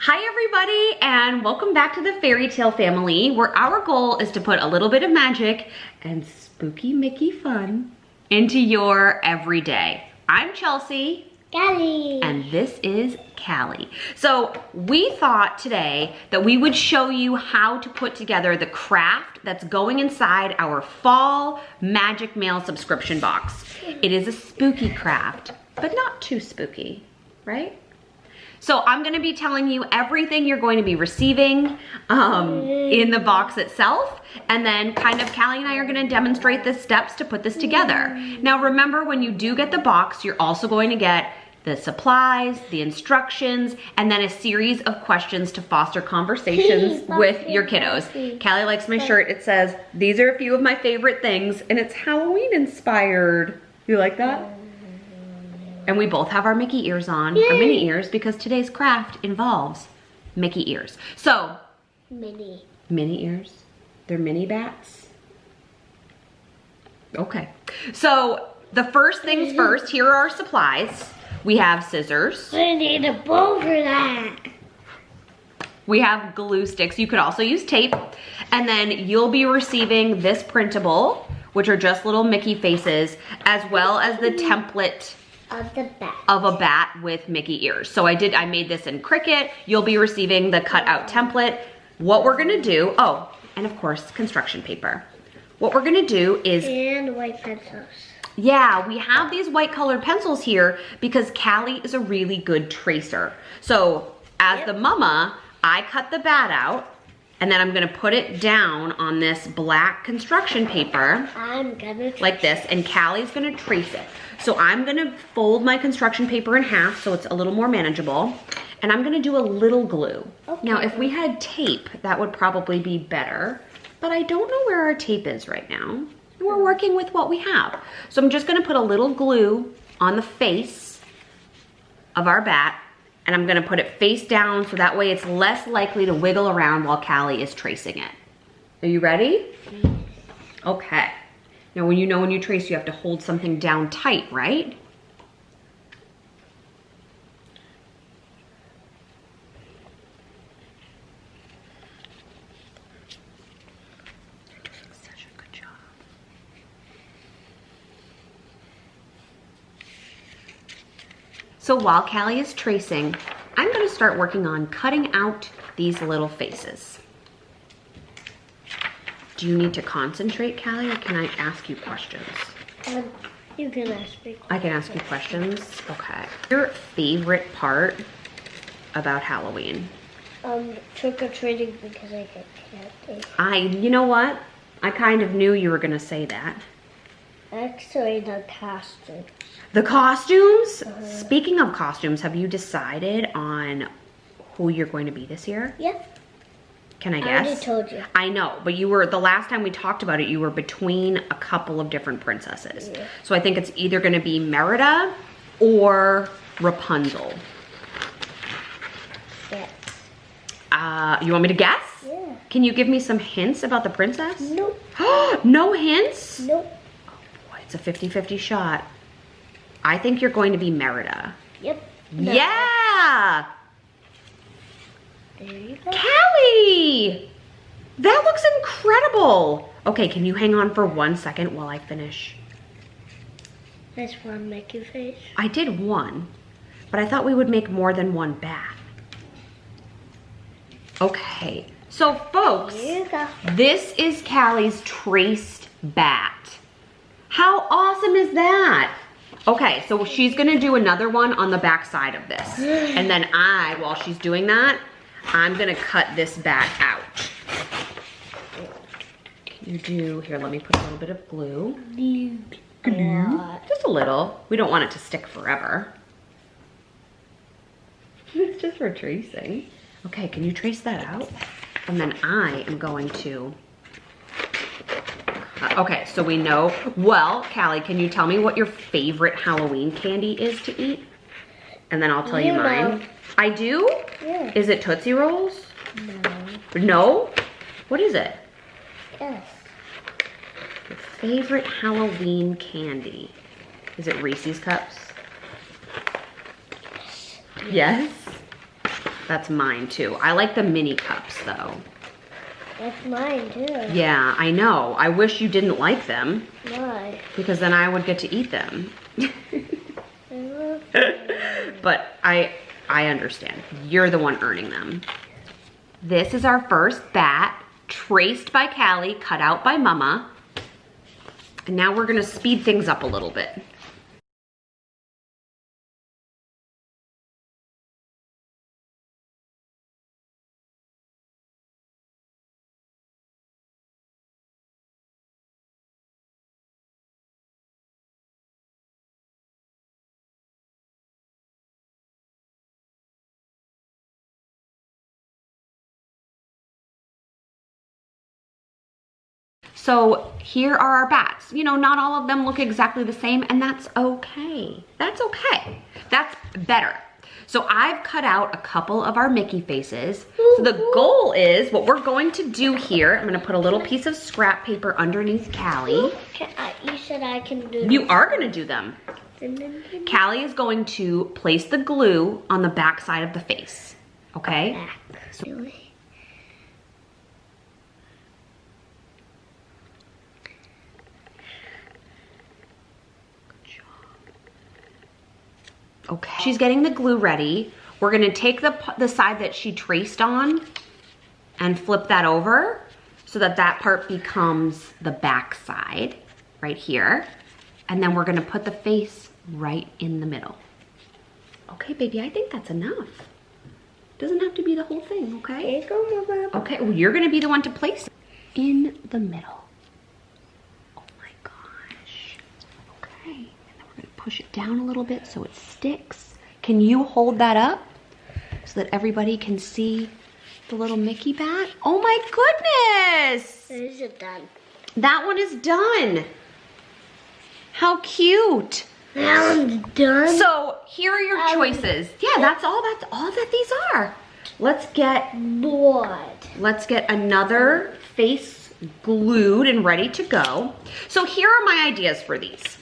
Hi everybody, and welcome back to the Fairy Tale family, where our goal is to put a little bit of magic and spooky Mickey fun into your everyday. I'm Chelsea. Callie. And this is Callie. So we thought today that we would show you how to put together the craft that's going inside our fall Magic Mail subscription box. It is a spooky craft, but not too spooky, right? So I'm gonna be telling you everything you're going to be receiving in the box itself, and then kind of Callie and I are gonna demonstrate the steps to put this together. Now remember, when you do get the box, you're also going to get the supplies, the instructions, and then a series of questions to foster conversations with your kiddos. Callie likes my shirt. It says, "These are a few of my favorite things," and it's Halloween inspired. You like that? And we both have our Mickey ears on, our mini ears, because today's craft involves Mickey ears. So, Mini ears? They're mini bats? Okay. So, the first things first, here are our supplies. We have scissors. I need a bowl for that. We have glue sticks. You could also use tape. And then you'll be receiving this printable, which are just little Mickey faces, as well as the template of a bat with Mickey ears. So I made this in Cricut. You'll be receiving the cutout template. What we're gonna do, oh, and of course, construction paper. What we're gonna do is— And white pencils. Yeah, we have these white colored pencils here because Callie is a really good tracer. So as the mama, I cut the bat out, and then I'm gonna put it down on this black construction paper. I'm gonna like this, and Callie's gonna trace it. So I'm gonna fold my construction paper in half so it's a little more manageable, and I'm gonna do a little glue. Okay. Now, if we had tape, that would probably be better, but I don't know where our tape is right now. We're working with what we have. So I'm just gonna put a little glue on the face of our bat, and I'm gonna put it face down so that way it's less likely to wiggle around while Callie is tracing it. Are you ready? Okay. Now, when you trace, you have to hold something down tight, right? You're doing such a good job. So while Callie is tracing, I'm going to start working on cutting out these little faces. Do you need to concentrate, Callie, or can I ask you questions? You can ask me questions. I can ask you questions? Okay. Your favorite part about Halloween? Trick-or-treating because I get candy. You know what? I kind of knew you were gonna say that. Actually, the costumes. The costumes? Speaking of costumes, have you decided on who you're going to be this year? Yeah. Can I I guess? already told you. I know, but the last time we talked about it, you were between a couple of different princesses. Yeah. So I think it's either gonna be Merida or Rapunzel. Yes. You want me to guess? Yeah. Can you give me some hints about the princess? Nope. No hints? Nope. Boy, it's a 50-50 shot. I think you're going to be Merida. Yep. No. Yeah! There you go. Callie! That looks incredible! Okay, can you hang on for 1 second while I finish? This one Mickey face. I did one, but I thought we would make more than one bat. Okay, so folks, Here you go. this is Callie's traced bat. How awesome is that? Okay, so she's gonna do another one on the back side of this. And then while she's doing that, I'm gonna cut this bat out. Here, let me put a little bit of glue. Just a little. We don't want it to stick forever. It's just for tracing. Okay, can you trace that out? And then I am going to, okay, so we know, well, Callie, can you tell me what your favorite Halloween candy is to eat? And then I'll tell you mine. know. I do? Yeah. Is it Tootsie Rolls? No. No? What is it? Yes. Your favorite Halloween candy? Is it Reese's Cups? Yes? That's mine too. I like the mini cups though. That's mine too. Yeah, I know. I wish you didn't like them. Why? Because then I would get to eat them. I love But I understand. You're the one earning them. This is our first bat, traced by Callie, cut out by Mama. And now we're gonna speed things up a little bit. So here are our bats. You know, not all of them look exactly the same, and that's okay. That's okay. That's better. So I've cut out a couple of our Mickey faces. So the goal is, what we're going to do here, I'm gonna put a little piece of scrap paper underneath Callie. You said I can do You are gonna do them. Callie is going to place the glue on the back side of the face, okay? back. Really? Okay. She's getting the glue ready. We're gonna take the side that she traced on and flip that over so that that part becomes the back side right here. And then we're gonna put the face right in the middle. Okay, baby, I think that's enough. Doesn't have to be the whole thing, okay? Here you go, Mama. Okay, well, you're gonna be the one to place it in the middle. Oh my gosh. Okay, and then we're gonna push it down a little bit so it sticks. Can you hold that up so that everybody can see the little Mickey bat? Oh my goodness! Is it done? That one is done. How cute. That one's done. So here are your choices. Yeah, that's all that these are. Let's get another face glued and ready to go. So here are my ideas for these.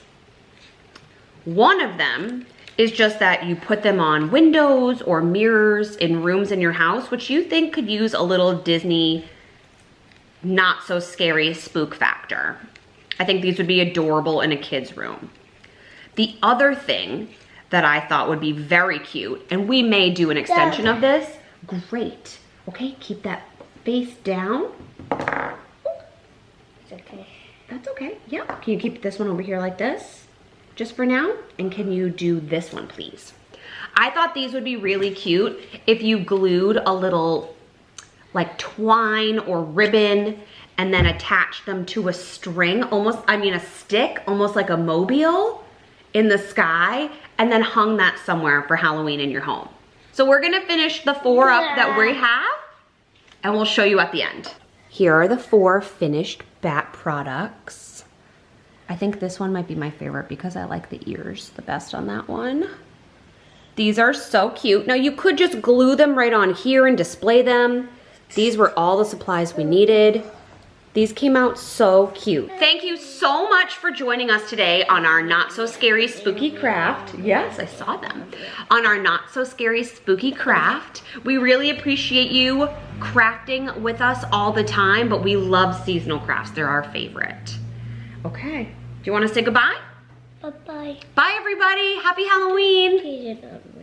One of them is just that you put them on windows or mirrors in rooms in your house, which you think could use a little Disney not so scary spook factor. I think these would be adorable in a kid's room. The other thing that I thought would be very cute, and we may do an extension of this. Great. Okay, keep that face down. It's okay. That's okay. Yeah. Can you keep this one over here like this? Just for now? And can you do this one, please? I thought these would be really cute if you glued a little like twine or ribbon and then attached them to a string, a stick, almost like a mobile in the sky, and then hung that somewhere for Halloween in your home. So we're gonna finish the 4 up that we have, and we'll show you at the end. Here are the 4 finished bat products. I think this one might be my favorite because I like the ears the best on that one. These are so cute. Now you could just glue them right on here and display them. These were all the supplies we needed. These came out so cute. Thank you so much for joining us today on our Not So Scary Spooky Craft. Yes, I saw them. On our Not So Scary Spooky Craft. We really appreciate you crafting with us all the time, but we love seasonal crafts. They're our favorite. Okay, do you want to say goodbye? Bye-bye. Bye everybody, happy Halloween. Peace out.